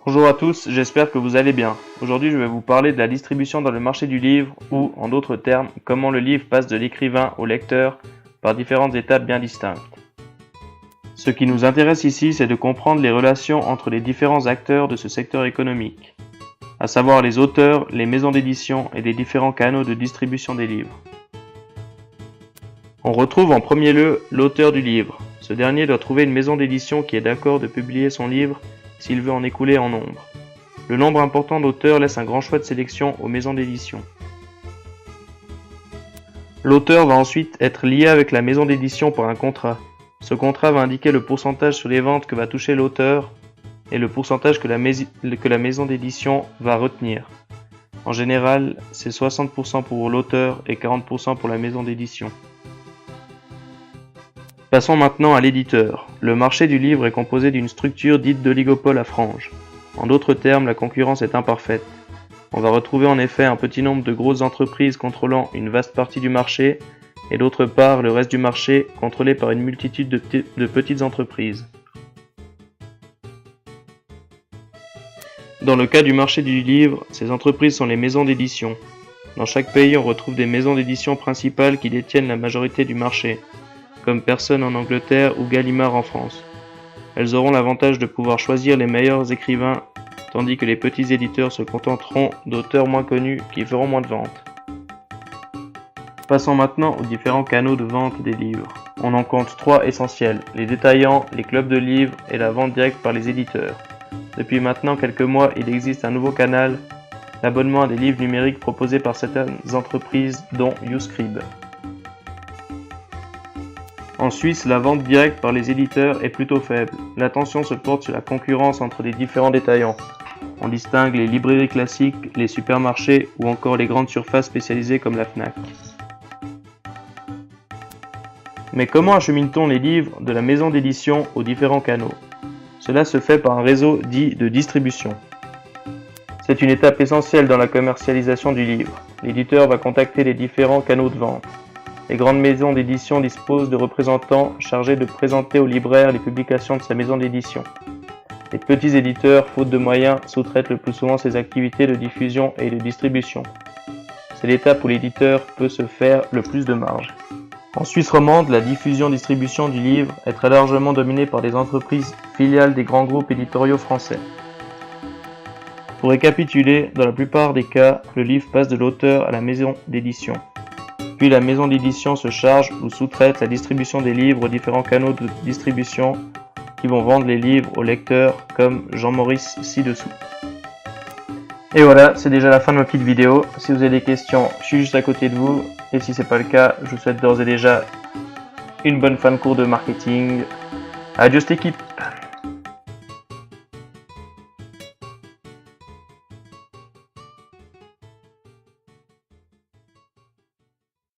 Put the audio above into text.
Bonjour à tous, j'espère que vous allez bien. Aujourd'hui, je vais vous parler de la distribution dans le marché du livre ou, en d'autres termes, comment le livre passe de l'écrivain au lecteur par différentes étapes bien distinctes. Ce qui nous intéresse ici, c'est de comprendre les relations entre les différents acteurs de ce secteur économique, à savoir les auteurs, les maisons d'édition et les différents canaux de distribution des livres. On retrouve en premier lieu l'auteur du livre. Ce dernier doit trouver une maison d'édition qui est d'accord de publier son livre s'il veut en écouler en nombre. Le nombre important d'auteurs laisse un grand choix de sélection aux maisons d'édition. L'auteur va ensuite être lié avec la maison d'édition par un contrat. Ce contrat va indiquer le pourcentage sur les ventes que va toucher l'auteur et le pourcentage que la maison d'édition va retenir. En général, c'est 60% pour l'auteur et 40% pour la maison d'édition. Passons maintenant à l'éditeur. Le marché du livre est composé d'une structure dite d'oligopole à franges. En d'autres termes, la concurrence est imparfaite. On va retrouver en effet un petit nombre de grosses entreprises contrôlant une vaste partie du marché, et d'autre part le reste du marché contrôlé par une multitude de petites entreprises. Dans le cas du marché du livre, ces entreprises sont les maisons d'édition. Dans chaque pays, on retrouve des maisons d'édition principales qui détiennent la majorité du marché, comme Pearson en Angleterre ou Gallimard en France. Elles auront l'avantage de pouvoir choisir les meilleurs écrivains, tandis que les petits éditeurs se contenteront d'auteurs moins connus qui feront moins de ventes. Passons maintenant aux différents canaux de vente des livres. On en compte trois essentiels, les détaillants, les clubs de livres et la vente directe par les éditeurs. Depuis maintenant quelques mois, il existe un nouveau canal, l'abonnement à des livres numériques proposés par certaines entreprises dont YouScribe. En Suisse, la vente directe par les éditeurs est plutôt faible. L'attention se porte sur la concurrence entre les différents détaillants. On distingue les librairies classiques, les supermarchés ou encore les grandes surfaces spécialisées comme la Fnac. Mais comment achemine-t-on les livres de la maison d'édition aux différents canaux? Cela se fait par un réseau dit de distribution. C'est une étape essentielle dans la commercialisation du livre. L'éditeur va contacter les différents canaux de vente. Les grandes maisons d'édition disposent de représentants chargés de présenter aux libraires les publications de sa maison d'édition. Les petits éditeurs, faute de moyens, sous-traitent le plus souvent ces activités de diffusion et de distribution. C'est l'étape où l'éditeur peut se faire le plus de marge. En Suisse romande, la diffusion-distribution du livre est très largement dominée par des entreprises filiales des grands groupes éditoriaux français. Pour récapituler, dans la plupart des cas, le livre passe de l'auteur à la maison d'édition. Puis la maison d'édition se charge ou sous-traite la distribution des livres aux différents canaux de distribution qui vont vendre les livres aux lecteurs comme Jean-Maurice ci-dessous. Et voilà, c'est déjà la fin de ma petite vidéo. Si vous avez des questions, je suis juste à côté de vous. Et si c'est pas le cas, je vous souhaite d'ores et déjà une bonne fin de cours de marketing. Adios l'équipe!